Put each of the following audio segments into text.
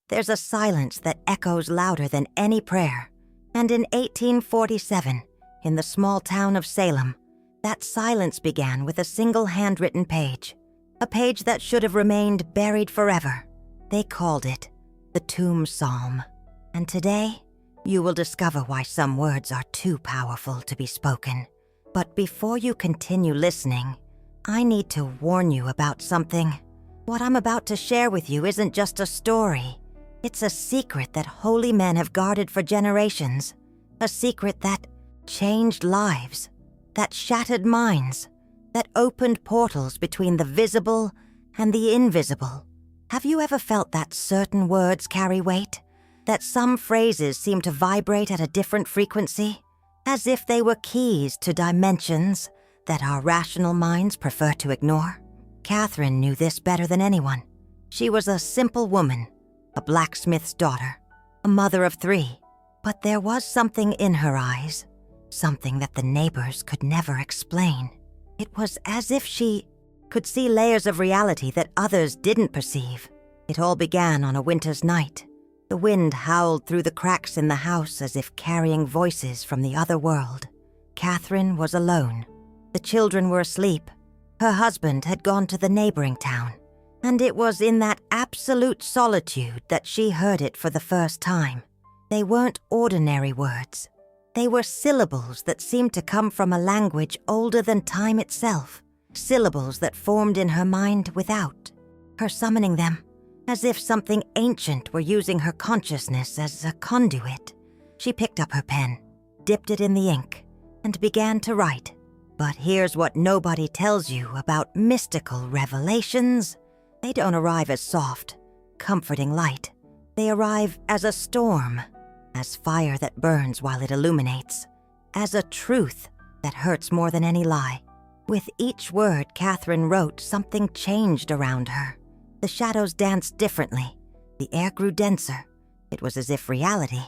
there's a silence that echoes louder than any prayer. And in 1847, in the small town of Salem, that silence began with a single handwritten page, a page that should have remained buried forever. They called it the Tomb Psalm. And today, you will discover why some words are too powerful to be spoken. But before you continue listening, I need to warn you about something. What I'm about to share with you isn't just a story. It's a secret that holy men have guarded for generations. A secret that changed lives, that shattered minds, that opened portals between the visible and the invisible. Have you ever felt that certain words carry weight? That some phrases seem to vibrate at a different frequency? As if they were keys to dimensions that our rational minds prefer to ignore? Kathryn knew this better than anyone. She was a simple woman, a blacksmith's daughter, a mother of 3. But there was something in her eyes, something that the neighbors could never explain. It was as if she could see layers of reality that others didn't perceive. It all began on a winter's night. The wind howled through the cracks in the house as if carrying voices from the other world. Kathryn was alone. The children were asleep. Her husband had gone to the neighboring town. And it was in that absolute solitude that she heard it for the first time. They weren't ordinary words. They were syllables that seemed to come from a language older than time itself. Syllables that formed in her mind without her summoning them, as if something ancient were using her consciousness as a conduit. She picked up her pen, dipped it in the ink, and began to write. But here's what nobody tells you about mystical revelations. They don't arrive as soft, comforting light. They arrive as a storm, as fire that burns while it illuminates, as a truth that hurts more than any lie. With each word Kathryn wrote, something changed around her. The shadows danced differently. The air grew denser. It was as if reality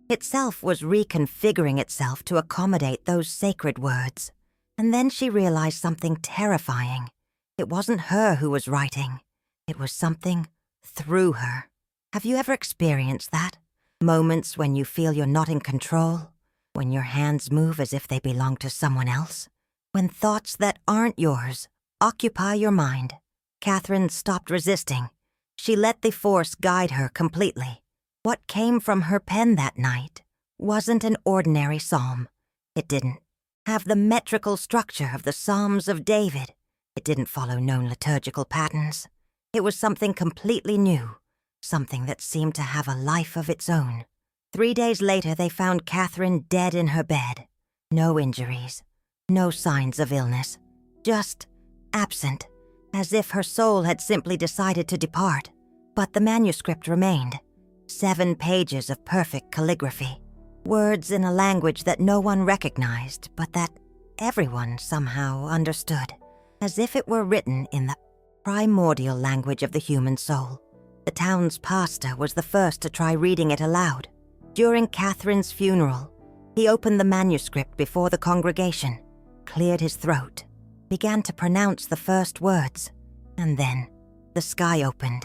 itself was reconfiguring itself to accommodate those sacred words. And then she realized something terrifying. It wasn't her who was writing. It was something through her. Have you ever experienced that? Moments when you feel you're not in control? When your hands move as if they belong to someone else? When thoughts that aren't yours occupy your mind? Kathryn stopped resisting. She let the force guide her completely. What came from her pen that night wasn't an ordinary psalm. It didn't have the metrical structure of the Psalms of David. It didn't follow known liturgical patterns. It was something completely new, something that seemed to have a life of its own. 3 days later, they found Kathryn dead in her bed. No injuries, no signs of illness, just absent, as if her soul had simply decided to depart. But the manuscript remained. 7 pages of perfect calligraphy. Words in a language that no one recognized, but that everyone somehow understood, as if it were written in the primordial language of the human soul. The town's pastor was the first to try reading it aloud. During Kathryn's funeral, he opened the manuscript before the congregation, cleared his throat, began to pronounce the first words, and then the sky opened.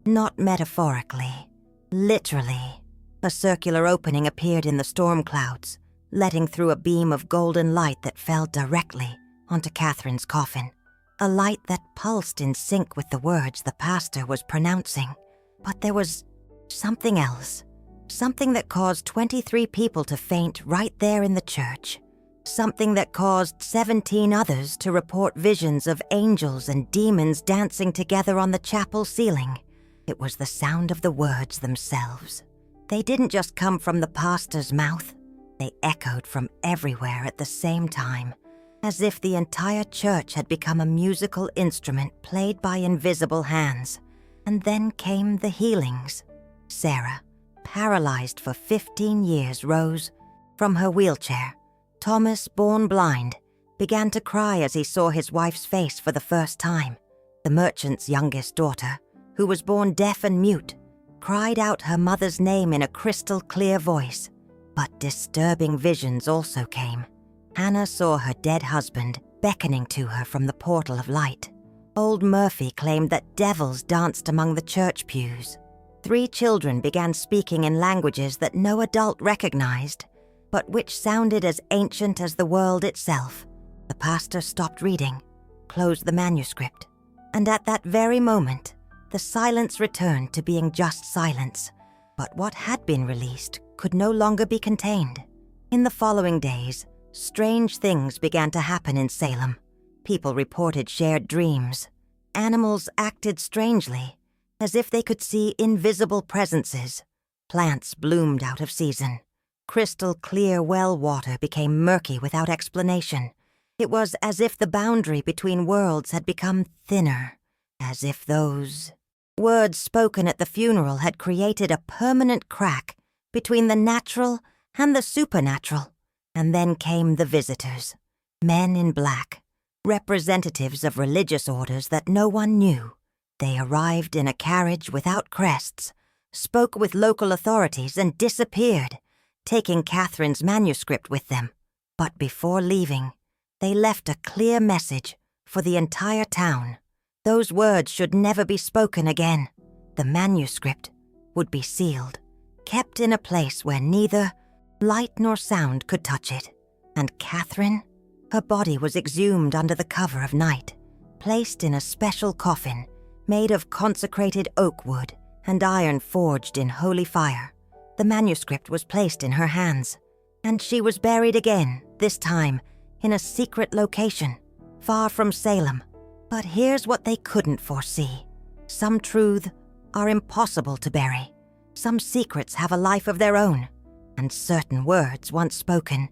Not metaphorically, literally. A circular opening appeared in the storm clouds, letting through a beam of golden light that fell directly onto Kathryn's coffin. A light that pulsed in sync with the words the pastor was pronouncing. But there was something else. Something that caused 23 people to faint right there in the church. Something that caused 17 others to report visions of angels and demons dancing together on the chapel ceiling. It was the sound of the words themselves. They didn't just come from the pastor's mouth. They echoed from everywhere at the same time, as if the entire church had become a musical instrument played by invisible hands. And then came the healings. Sarah, paralyzed for 15 years, rose from her wheelchair. Thomas, born blind, began to cry as he saw his wife's face for the first time. The merchant's youngest daughter, who was born deaf and mute, cried out her mother's name in a crystal-clear voice. But disturbing visions also came. Hannah saw her dead husband beckoning to her from the portal of light. Old Murphy claimed that devils danced among the church pews. 3 children began speaking in languages that no adult recognized, but which sounded as ancient as the world itself. The pastor stopped reading, closed the manuscript, and at that very moment, the silence returned to being just silence. But what had been released could no longer be contained. In the following days, strange things began to happen in Salem. People reported shared dreams. Animals acted strangely, as if they could see invisible presences. Plants bloomed out of season. Crystal clear well water became murky without explanation. It was as if the boundary between worlds had become thinner, as if those words spoken at the funeral had created a permanent crack between the natural and the supernatural. And then came the visitors, men in black, representatives of religious orders that no one knew. They arrived in a carriage without crests, spoke with local authorities, and disappeared, taking Kathryn's manuscript with them. But before leaving, they left a clear message for the entire town. Those words should never be spoken again. The manuscript would be sealed, kept in a place where neither light nor sound could touch it. And Kathryn, her body was exhumed under the cover of night, placed in a special coffin made of consecrated oak wood and iron forged in holy fire. The manuscript was placed in her hands, and she was buried again, this time in a secret location, far from Salem. But here's what they couldn't foresee. Some truths are impossible to bury. Some secrets have a life of their own, and certain words once spoken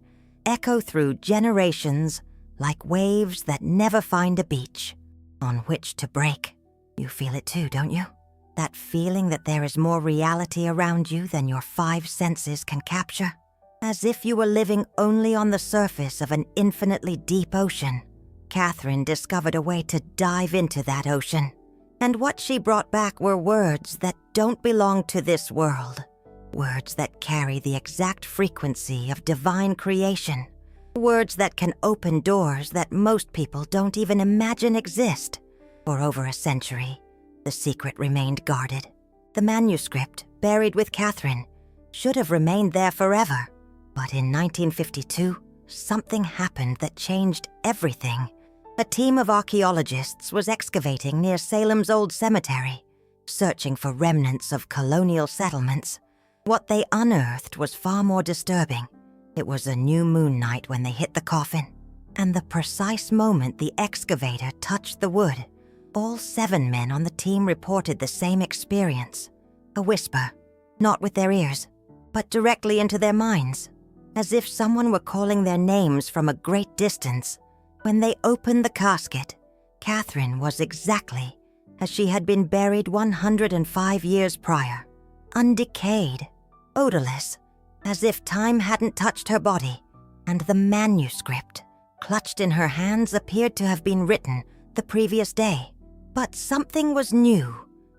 echo through generations like waves that never find a beach on which to break. You feel it too, don't you? That feeling that there is more reality around you than your 5 senses can capture? As if you were living only on the surface of an infinitely deep ocean. Kathryn discovered a way to dive into that ocean. And what she brought back were words that don't belong to this world. Words that carry the exact frequency of divine creation. Words that can open doors that most people don't even imagine exist. For over a century, the secret remained guarded. The manuscript, buried with Kathryn, should have remained there forever. But in 1952, something happened that changed everything. A team of archaeologists was excavating near Salem's old cemetery, searching for remnants of colonial settlements. What they unearthed was far more disturbing. It was a new moon night when they hit the coffin, and the precise moment the excavator touched the wood, all 7 men on the team reported the same experience. A whisper, not with their ears, but directly into their minds, as if someone were calling their names from a great distance. When they opened the casket, Kathryn was exactly as she had been buried 105 years prior, undecayed, odorless, as if time hadn't touched her body, and the manuscript, clutched in her hands, appeared to have been written the previous day. But something was new,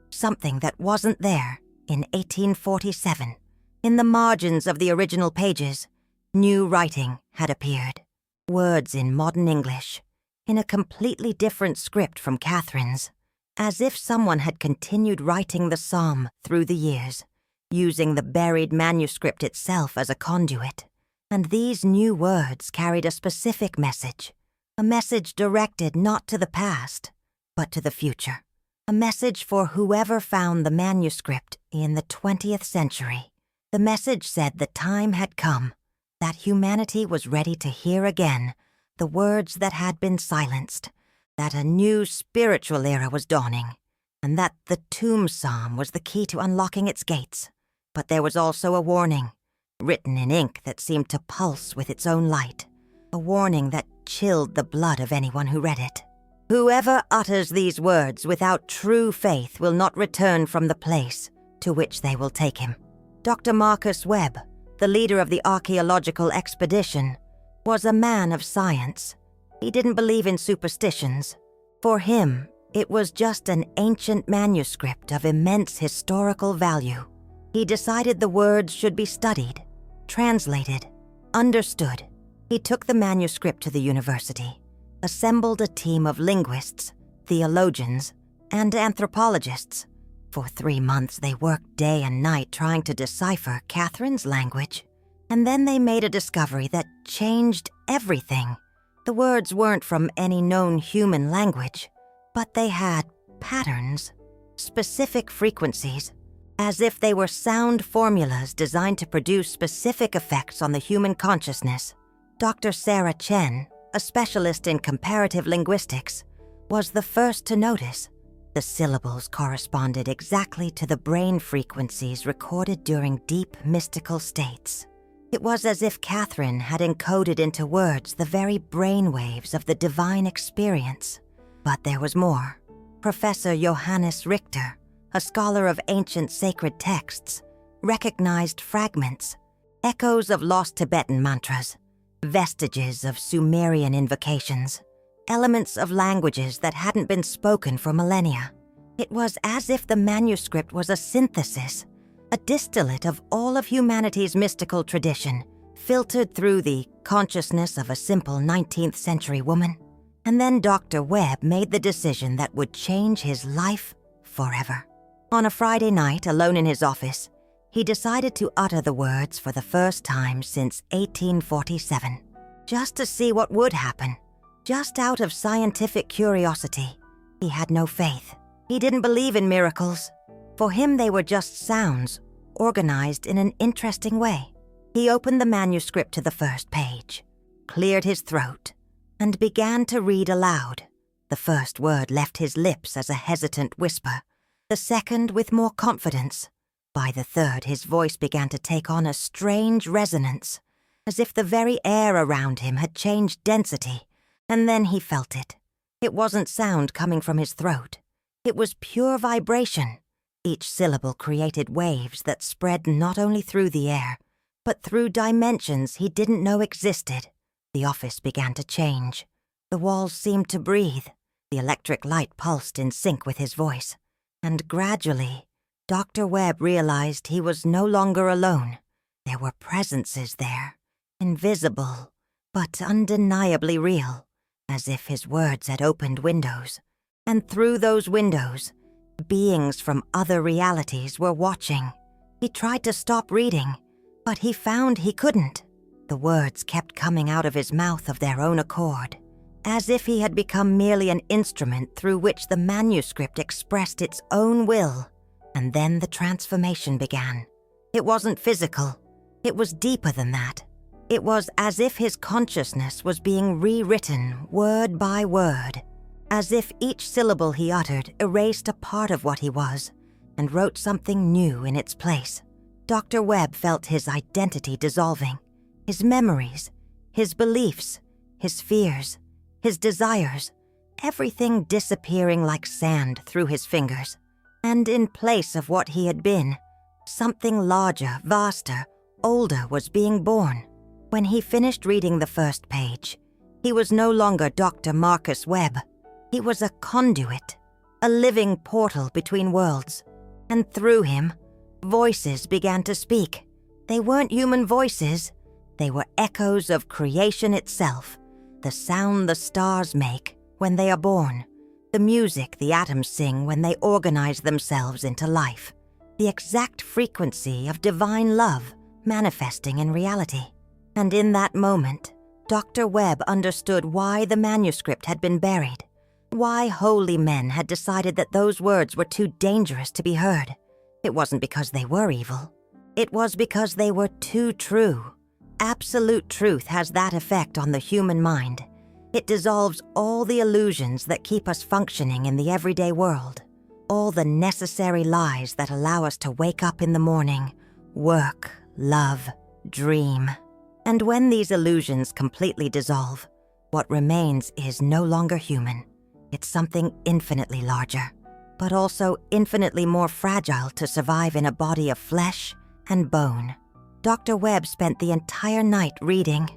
something that wasn't there in 1847. In the margins of the original pages, new writing had appeared. Words in modern English, in a completely different script from Kathryn's, as if someone had continued writing the psalm through the years, using the buried manuscript itself as a conduit. And these new words carried a specific message, a message directed not to the past, but to the future. A message for whoever found the manuscript in the 20th century. The message said the time had come, that humanity was ready to hear again the words that had been silenced, that a new spiritual era was dawning, and that the tomb psalm was the key to unlocking its gates. But there was also a warning, written in ink that seemed to pulse with its own light, a warning that chilled the blood of anyone who read it. Whoever utters these words without true faith will not return from the place to which they will take him. Dr. Marcus Webb, the leader of the archaeological expedition, was a man of science. He didn't believe in superstitions. For him, it was just an ancient manuscript of immense historical value. He decided the words should be studied, translated, understood. He took the manuscript to the university, assembled a team of linguists, theologians, and anthropologists. For 3 months, they worked day and night trying to decipher Kathryn's language. And then they made a discovery that changed everything. The words weren't from any known human language, but they had patterns, specific frequencies, as if they were sound formulas designed to produce specific effects on the human consciousness. Dr. Sarah Chen, a specialist in comparative linguistics, was the first to notice. The syllables corresponded exactly to the brain frequencies recorded during deep mystical states. It was as if Kathryn had encoded into words the very brainwaves of the divine experience. But there was more. Professor Johannes Richter, a scholar of ancient sacred texts, recognized fragments, echoes of lost Tibetan mantras, vestiges of Sumerian invocations, elements of languages that hadn't been spoken for millennia. It was as if the manuscript was a synthesis, a distillate of all of humanity's mystical tradition, filtered through the consciousness of a simple 19th century woman. And then Dr. Webb made the decision that would change his life forever. On a Friday night, alone in his office, he decided to utter the words for the first time since 1847, just to see what would happen. Just out of scientific curiosity. He had no faith. He didn't believe in miracles. For him, they were just sounds, organized in an interesting way. He opened the manuscript to the first page, cleared his throat, and began to read aloud. The first word left his lips as a hesitant whisper, the second with more confidence. By the third, his voice began to take on a strange resonance, as if the very air around him had changed density. And then he felt it. It wasn't sound coming from his throat. It was pure vibration. Each syllable created waves that spread not only through the air, but through dimensions he didn't know existed. The office began to change. The walls seemed to breathe. The electric light pulsed in sync with his voice. And gradually, Dr. Webb realized he was no longer alone. There were presences there, invisible, but undeniably real. As if his words had opened windows, and through those windows, beings from other realities were watching. He tried to stop reading, but he found he couldn't. The words kept coming out of his mouth of their own accord, as if he had become merely an instrument through which the manuscript expressed its own will. And then the transformation began. It wasn't physical. It was deeper than that. It was as if his consciousness was being rewritten word by word, as if each syllable he uttered erased a part of what he was and wrote something new in its place. Dr. Webb felt his identity dissolving, his memories, his beliefs, his fears, his desires, everything disappearing like sand through his fingers. And in place of what he had been, something larger, vaster, older was being born. When he finished reading the first page, he was no longer Dr. Marcus Webb. He was a conduit, a living portal between worlds. And through him, voices began to speak. They weren't human voices. They were echoes of creation itself, the sound the stars make when they are born, the music the atoms sing when they organize themselves into life, the exact frequency of divine love manifesting in reality. And in that moment, Dr. Webb understood why the manuscript had been buried, why holy men had decided that those words were too dangerous to be heard. It wasn't because they were evil. It was because they were too true. Absolute truth has that effect on the human mind. It dissolves all the illusions that keep us functioning in the everyday world, all the necessary lies that allow us to wake up in the morning, work, love, dream. And when these illusions completely dissolve, what remains is no longer human. It's something infinitely larger, but also infinitely more fragile to survive in a body of flesh and bone. Dr. Webb spent the entire night reading,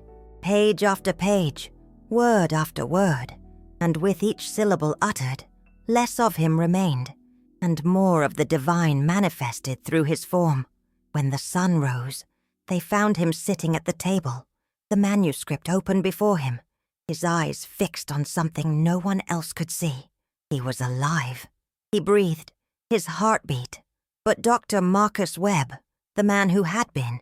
page after page, word after word, and with each syllable uttered, less of him remained, and more of the divine manifested through his form. When the sun rose, they found him sitting at the table, the manuscript open before him, his eyes fixed on something no one else could see. He was alive. He breathed. his heartbeat. But Dr. Marcus Webb, the man who had been,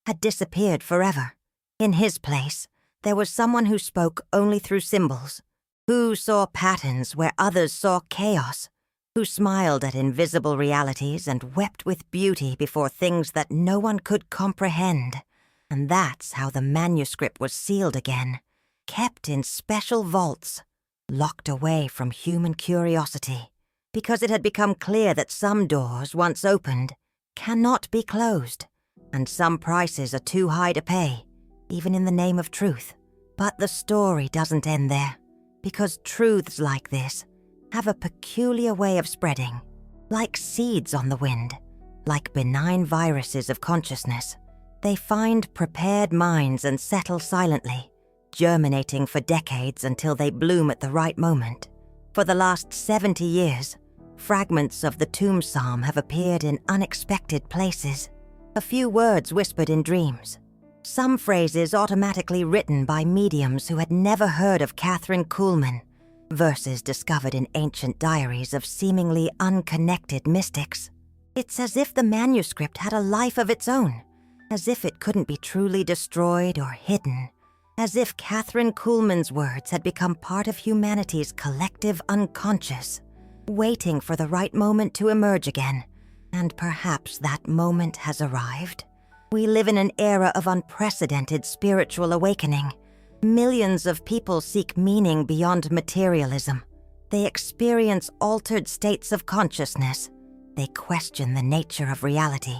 had disappeared forever. In his place, there was someone who spoke only through symbols, who saw patterns where others saw chaos, who smiled at invisible realities and wept with beauty before things that no one could comprehend. And that's how the manuscript was sealed again, kept in special vaults, locked away from human curiosity, because it had become clear that some doors, once opened, cannot be closed, and some prices are too high to pay, even in the name of truth. But the story doesn't end there, because truths like this have a peculiar way of spreading, like seeds on the wind, like benign viruses of consciousness. They find prepared minds and settle silently, germinating for decades until they bloom at the right moment. For the last 70 years, fragments of the Tomb Psalm have appeared in unexpected places, a few words whispered in dreams, some phrases automatically written by mediums who had never heard of Kathryn Kuhlman, verses discovered in ancient diaries of seemingly unconnected mystics. It's as if the manuscript had a life of its own, as if it couldn't be truly destroyed or hidden, as if Kathryn Kuhlman's words had become part of humanity's collective unconscious, waiting for the right moment to emerge again. And perhaps that moment has arrived. We live in an era of unprecedented spiritual awakening. Millions of people seek meaning beyond materialism. They experience altered states of consciousness. They question the nature of reality.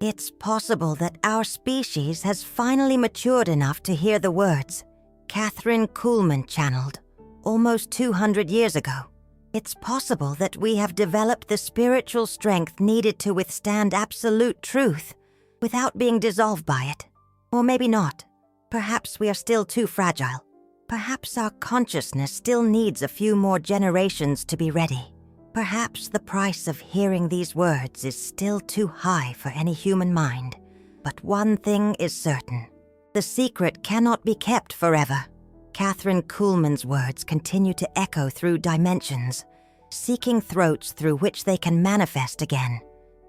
It's possible that our species has finally matured enough to hear the words Kathryn Kuhlman channeled almost 200 years ago. It's possible that we have developed the spiritual strength needed to withstand absolute truth without being dissolved by it. Or maybe not. Perhaps we are still too fragile. Perhaps our consciousness still needs a few more generations to be ready. Perhaps the price of hearing these words is still too high for any human mind. But one thing is certain. The secret cannot be kept forever. Kathryn Kuhlman's words continue to echo through dimensions, seeking throats through which they can manifest again.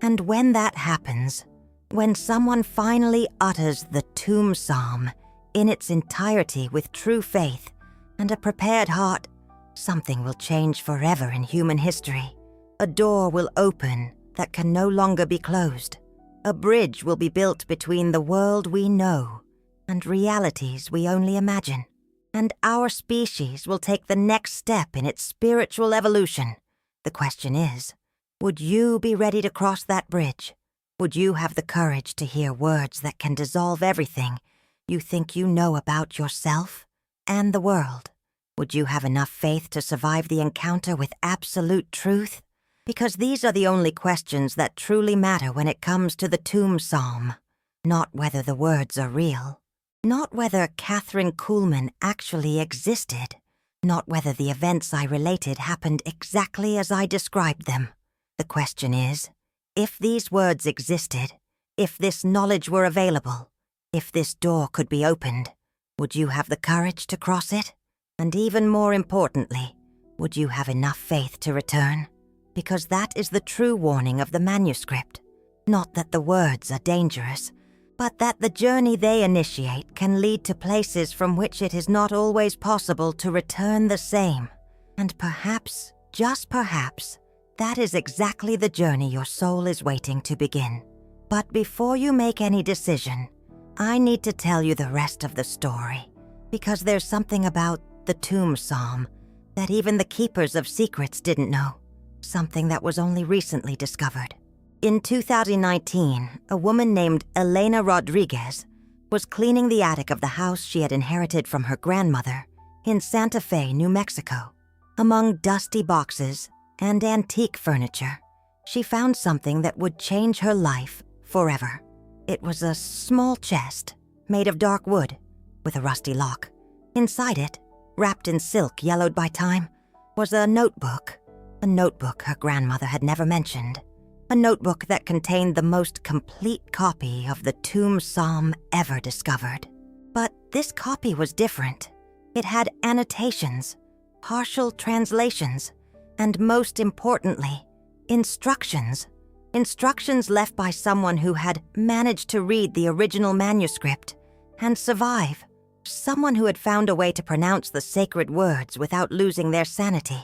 And when that happens, when someone finally utters the Tomb Psalm in its entirety with true faith and a prepared heart, something will change forever in human history. A door will open that can no longer be closed. A bridge will be built between the world we know and realities we only imagine. And our species will take the next step in its spiritual evolution. The question is, would you be ready to cross that bridge? Would you have the courage to hear words that can dissolve everything you think you know about yourself and the world? Would you have enough faith to survive the encounter with absolute truth? Because these are the only questions that truly matter when it comes to the Tomb Psalm. Not whether the words are real. Not whether Kathryn Kuhlman actually existed. Not whether the events I related happened exactly as I described them. The question is, if these words existed, if this knowledge were available, if this door could be opened, would you have the courage to cross it? And even more importantly, would you have enough faith to return? Because that is the true warning of the manuscript. Not that the words are dangerous, but that the journey they initiate can lead to places from which it is not always possible to return the same. And perhaps, just perhaps, that is exactly the journey your soul is waiting to begin. But before you make any decision, I need to tell you the rest of the story, because there's something about the Tomb Psalm that even the keepers of secrets didn't know, something that was only recently discovered. In 2019, a woman named Elena Rodriguez was cleaning the attic of the house she had inherited from her grandmother in Santa Fe, New Mexico. Among dusty boxes and antique furniture, she found something that would change her life forever. It was a small chest made of dark wood with a rusty lock. Inside it, wrapped in silk yellowed by time, was a notebook her grandmother had never mentioned. A notebook that contained the most complete copy of the Tomb Psalm ever discovered. But this copy was different. It had annotations, partial translations, and most importantly, Instructions. Instructions left by someone who had managed to read the original manuscript and survive. Someone who had found a way to pronounce the sacred words without losing their sanity.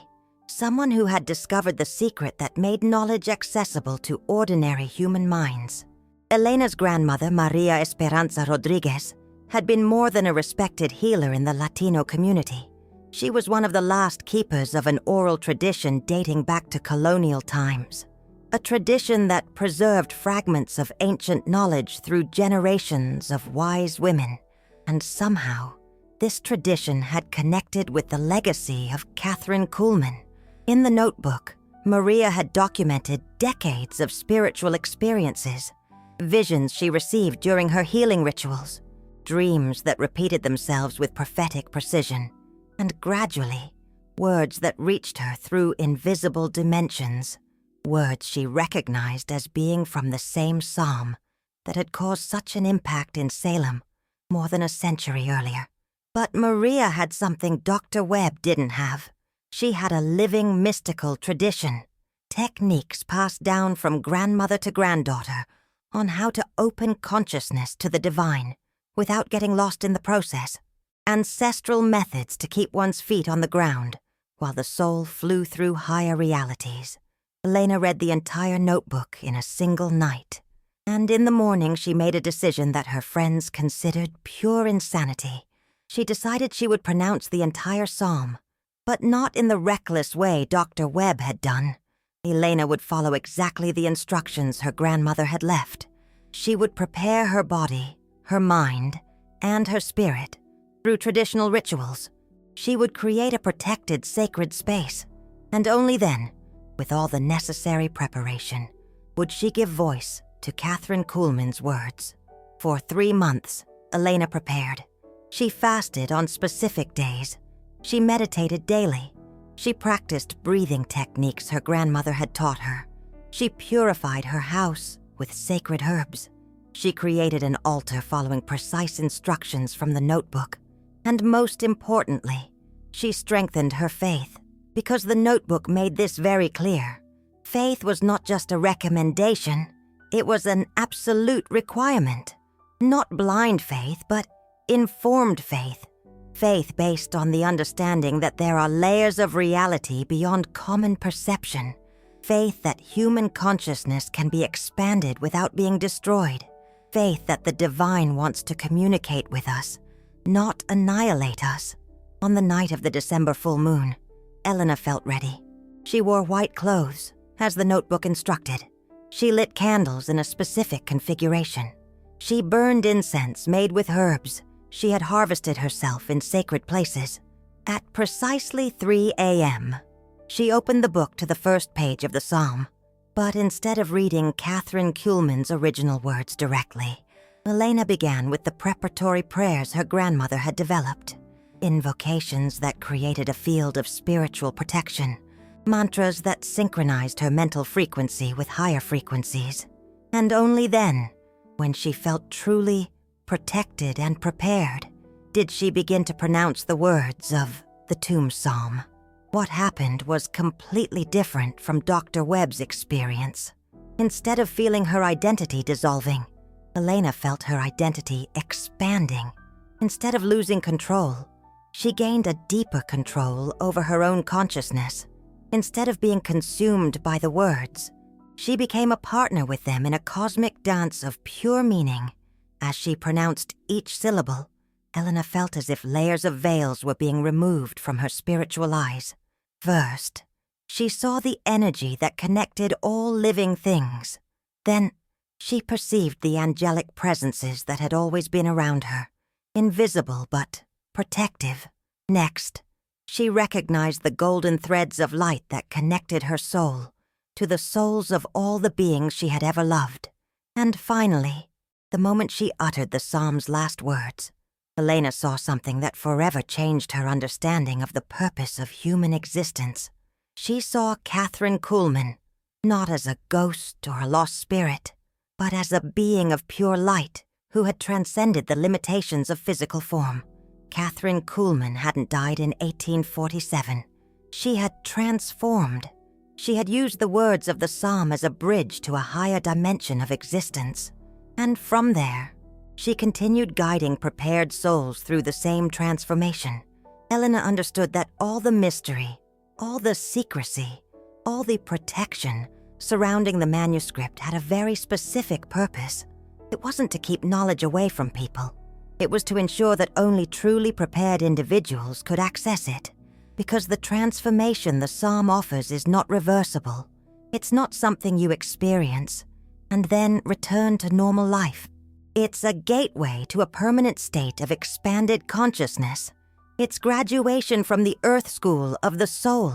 Someone who had discovered the secret that made knowledge accessible to ordinary human minds. Elena's grandmother, Maria Esperanza Rodriguez, had been more than a respected healer in the Latino community. She was one of the last keepers of an oral tradition dating back to colonial times. A tradition that preserved fragments of ancient knowledge through generations of wise women. And somehow, this tradition had connected with the legacy of Kathryn Kuhlman. In the notebook, Maria had documented decades of spiritual experiences, visions she received during her healing rituals, dreams that repeated themselves with prophetic precision, and gradually, words that reached her through invisible dimensions, words she recognized as being from the same psalm that had caused such an impact in Salem more than a century earlier. But Maria had something Dr. Webb didn't have. She had a living mystical tradition, techniques passed down from grandmother to granddaughter on how to open consciousness to the divine without getting lost in the process. Ancestral methods to keep one's feet on the ground while the soul flew through higher realities. Elena read the entire notebook in a single night, and in the morning she made a decision that her friends considered pure insanity. She decided she would pronounce the entire psalm, but not in the reckless way Dr. Webb had done. Elena would follow exactly the instructions her grandmother had left. She would prepare her body, her mind, and her spirit through traditional rituals. She would create a protected sacred space, and only then, with all the necessary preparation, would she give voice to Kathryn Kuhlman's words. For 3 months, Elena prepared. She fasted on specific days. She meditated daily. She practiced breathing techniques her grandmother had taught her. She purified her house with sacred herbs. She created an altar following precise instructions from the notebook. And most importantly, she strengthened her faith, because the notebook made this very clear. Faith was not just a recommendation, it was an absolute requirement. Not blind faith, but informed faith. Faith based on the understanding that there are layers of reality beyond common perception. Faith that human consciousness can be expanded without being destroyed. Faith that the divine wants to communicate with us, not annihilate us. On the night of the December full moon, Elena felt ready. She wore white clothes, as the notebook instructed. She lit candles in a specific configuration. She burned incense made with herbs she had harvested herself in sacred places. At precisely 3 a.m., she opened the book to the first page of the psalm. But instead of reading Kathryn Kuhlman's original words directly, Elena began with the preparatory prayers her grandmother had developed. Invocations that created a field of spiritual protection. Mantras that synchronized her mental frequency with higher frequencies. And only then, when she felt truly protected and prepared, did she begin to pronounce the words of the tomb psalm. What happened was completely different from Dr. Webb's experience. Instead of feeling her identity dissolving, Elena felt her identity expanding. Instead of losing control, she gained a deeper control over her own consciousness. Instead of being consumed by the words, she became a partner with them in a cosmic dance of pure meaning. As she pronounced each syllable, Elena felt as if layers of veils were being removed from her spiritual eyes. First, she saw the energy that connected all living things. Then, she perceived the angelic presences that had always been around her, invisible but protective. Next, she recognized the golden threads of light that connected her soul to the souls of all the beings she had ever loved. And finally, the moment she uttered the psalm's last words, Elena saw something that forever changed her understanding of the purpose of human existence. She saw Kathryn Kuhlman not as a ghost or a lost spirit, but as a being of pure light who had transcended the limitations of physical form. Kathryn Kuhlman hadn't died in 1847. She had transformed. She had used the words of the psalm as a bridge to a higher dimension of existence. And from there, she continued guiding prepared souls through the same transformation. Elena understood that all the mystery, all the secrecy, all the protection surrounding the manuscript had a very specific purpose. It wasn't to keep knowledge away from people. It was to ensure that only truly prepared individuals could access it, because the transformation the psalm offers is not reversible. It's not something you experience and then return to normal life. It's a gateway to a permanent state of expanded consciousness. It's graduation from the earth school of the soul,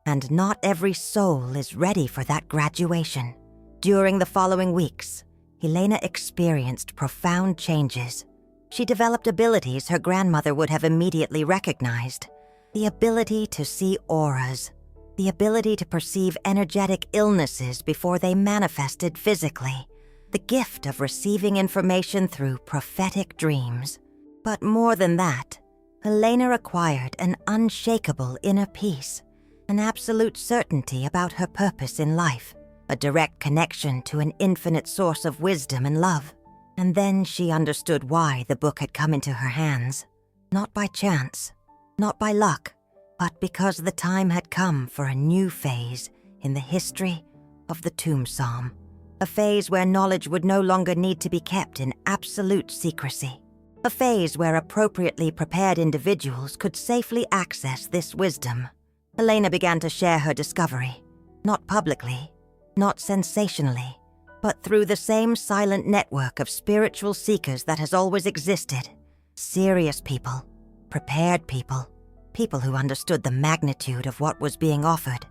and not every soul is ready for that graduation. During the following weeks, Helena experienced profound changes. She developed abilities her grandmother would have immediately recognized. The ability to see auras, the ability to perceive energetic illnesses before they manifested physically, the gift of receiving information through prophetic dreams. But more than that, Helena acquired an unshakable inner peace, an absolute certainty about her purpose in life, a direct connection to an infinite source of wisdom and love. And then she understood why the book had come into her hands. Not by chance, not by luck, but because the time had come for a new phase in the history of the Tomb Psalm. A phase where knowledge would no longer need to be kept in absolute secrecy. A phase where appropriately prepared individuals could safely access this wisdom. Helena began to share her discovery, not publicly, not sensationally, but through the same silent network of spiritual seekers that has always existed. Serious people, prepared people, people who understood the magnitude of what was being offered.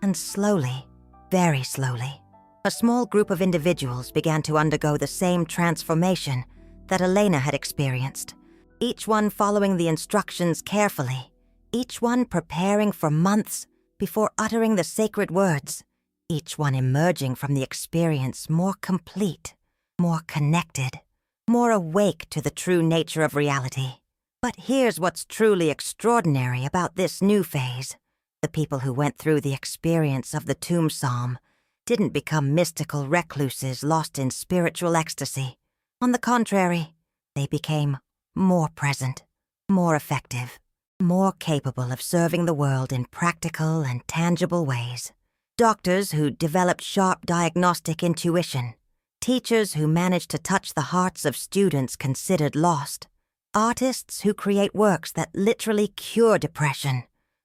And slowly, very slowly, a small group of individuals began to undergo the same transformation that Helena had experienced, each one following the instructions carefully, each one preparing for months before uttering the sacred words, each one emerging from the experience more complete, more connected, more awake to the true nature of reality. But here's what's truly extraordinary about this new phase. The people who went through the experience of the Tomb Psalm didn't become mystical recluses lost in spiritual ecstasy. On the contrary, they became more present, more effective, more capable of serving the world in practical and tangible ways. Doctors who developed sharp diagnostic intuition, teachers who managed to touch the hearts of students considered lost, artists who create works that literally cure depression,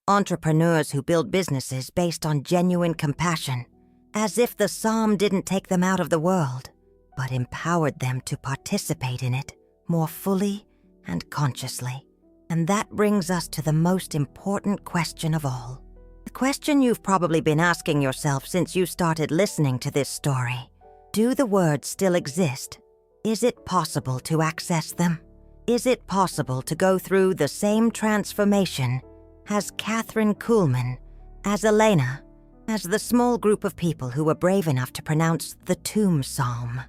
entrepreneurs who build businesses based on genuine compassion, as if the psalm didn't take them out of the world, but empowered them to participate in it more fully and consciously. And that brings us to the most important question of all. The question you've probably been asking yourself since you started listening to this story. Do the words still exist? Is it possible to access them? Is it possible to go through the same transformation as Kathryn Kuhlman, as Elena, as the small group of people who were brave enough to pronounce the Tomb Psalm?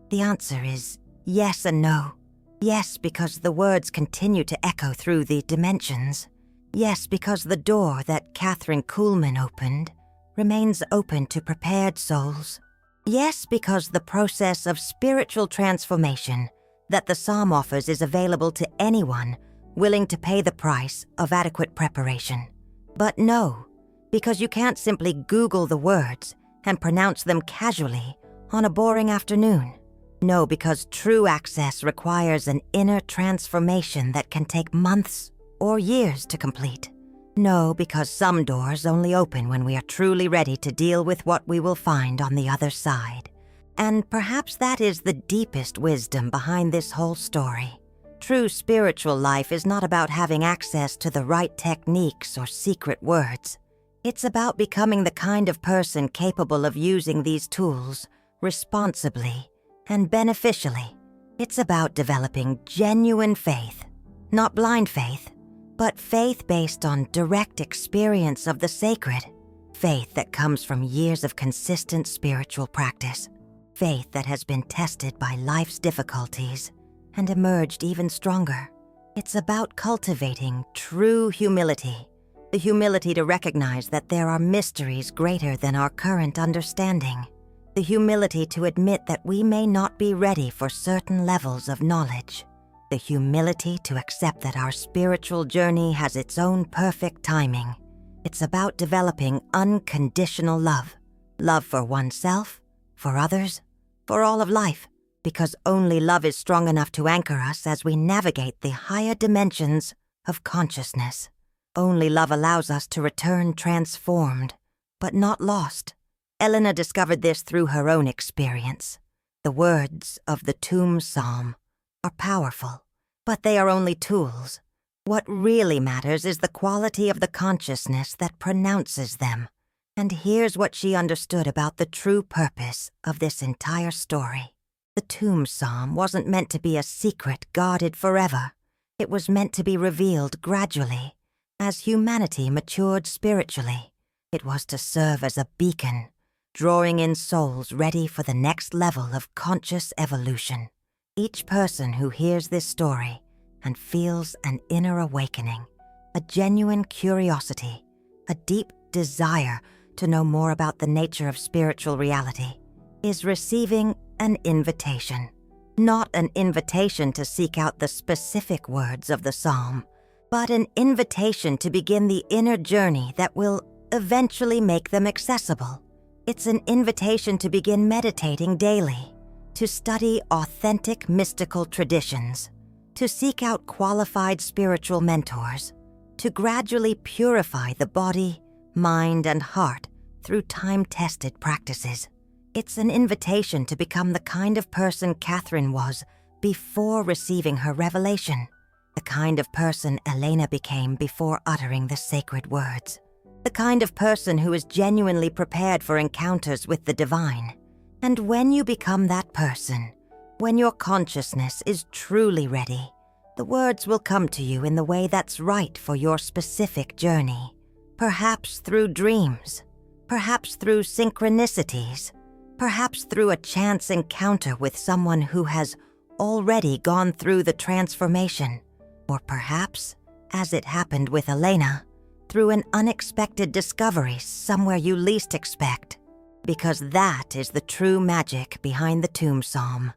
The answer is yes and no. Yes, because the words continue to echo through the dimensions. Yes, because the door that Kathryn Kuhlman opened remains open to prepared souls. Yes, because the process of spiritual transformation that the psalm offers is available to anyone willing to pay the price of adequate preparation. But no, because you can't simply Google the words and pronounce them casually on a boring afternoon. No, because true access requires an inner transformation that can take months or years to complete. No, because some doors only open when we are truly ready to deal with what we will find on the other side. And perhaps that is the deepest wisdom behind this whole story. True spiritual life is not about having access to the right techniques or secret words. It's about becoming the kind of person capable of using these tools responsibly and beneficially. It's about developing genuine faith, not blind faith, but faith based on direct experience of the sacred, faith that comes from years of consistent spiritual practice, faith that has been tested by life's difficulties and emerged even stronger. It's about cultivating true humility, the humility to recognize that there are mysteries greater than our current understanding, the humility to admit that we may not be ready for certain levels of knowledge, the humility to accept that our spiritual journey has its own perfect timing. It's about developing unconditional love. Love for oneself, for others, for all of life, because only love is strong enough to anchor us as we navigate the higher dimensions of consciousness. Only love allows us to return transformed, but not lost. Elena discovered this through her own experience. The words of the Tomb Psalm are powerful, but they are only tools. What really matters is the quality of the consciousness that pronounces them. And here's what she understood about the true purpose of this entire story. The Tomb Psalm wasn't meant to be a secret guarded forever. It was meant to be revealed gradually. As humanity matured spiritually, it was to serve as a beacon, drawing in souls ready for the next level of conscious evolution. Each person who hears this story and feels an inner awakening, a genuine curiosity, a deep desire to know more about the nature of spiritual reality, is receiving an invitation. Not an invitation to seek out the specific words of the psalm, but an invitation to begin the inner journey that will eventually make them accessible. It's an invitation to begin meditating daily, to study authentic mystical traditions, to seek out qualified spiritual mentors, to gradually purify the body, mind, and heart through time-tested practices. It's an invitation to become the kind of person Kathryn was before receiving her revelation, the kind of person Elena became before uttering the sacred words, the kind of person who is genuinely prepared for encounters with the divine. And when you become that person, when your consciousness is truly ready, the words will come to you in the way that's right for your specific journey. Perhaps through dreams, perhaps through synchronicities, perhaps through a chance encounter with someone who has already gone through the transformation, or perhaps, as it happened with Elena, through an unexpected discovery somewhere you least expect. Because that is the true magic behind the Tomb Psalm.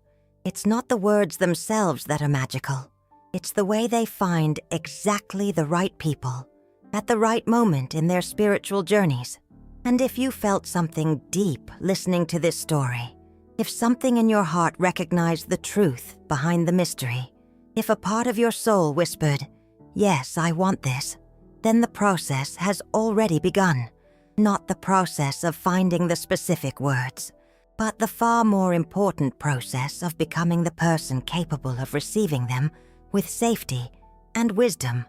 It's not the words themselves that are magical. It's the way they find exactly the right people at the right moment in their spiritual journeys. And if you felt something deep listening to this story, if something in your heart recognized the truth behind the mystery, if a part of your soul whispered, "Yes, I want this," then the process has already begun. Not the process of finding the specific words, but the far more important process of becoming the person capable of receiving them with safety and wisdom.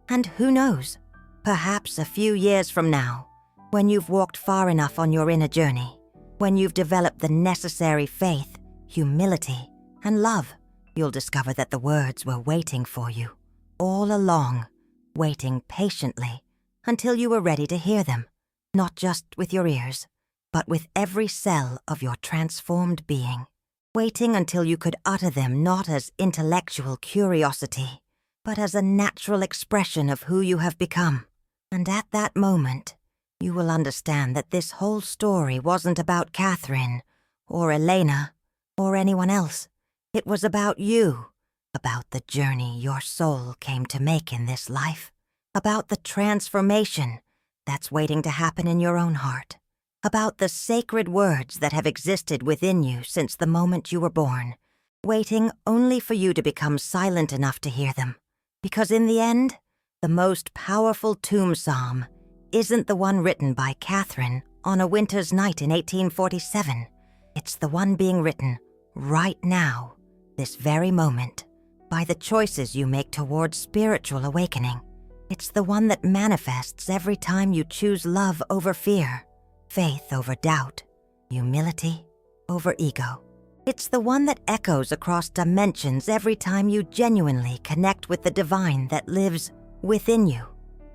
And who knows, perhaps a few years from now, when you've walked far enough on your inner journey, when you've developed the necessary faith, humility, and love, you'll discover that the words were waiting for you all along, waiting patiently until you were ready to hear them, not just with your ears, but with every cell of your transformed being, waiting until you could utter them not as intellectual curiosity, but as a natural expression of who you have become. And at that moment, you will understand that this whole story wasn't about Kathryn, or Elena, or anyone else. It was about you, about the journey your soul came to make in this life, about the transformation that's waiting to happen in your own heart, about the sacred words that have existed within you since the moment you were born, waiting only for you to become silent enough to hear them. Because in the end, the most powerful tomb psalm isn't the one written by Kathryn on a winter's night in 1847. It's the one being written right now, this very moment, by the choices you make towards spiritual awakening. It's the one that manifests every time you choose love over fear, faith over doubt, humility over ego. It's the one that echoes across dimensions every time you genuinely connect with the divine that lives within you.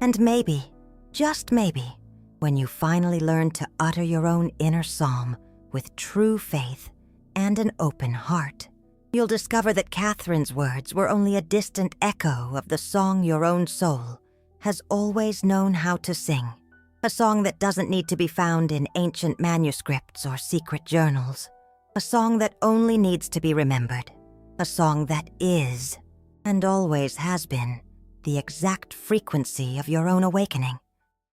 And maybe, just maybe, when you finally learn to utter your own inner psalm with true faith and an open heart, you'll discover that Kathryn's words were only a distant echo of the song your own soul has always known how to sing. A song that doesn't need to be found in ancient manuscripts or secret journals. A song that only needs to be remembered. A song that is, and always has been, the exact frequency of your own awakening.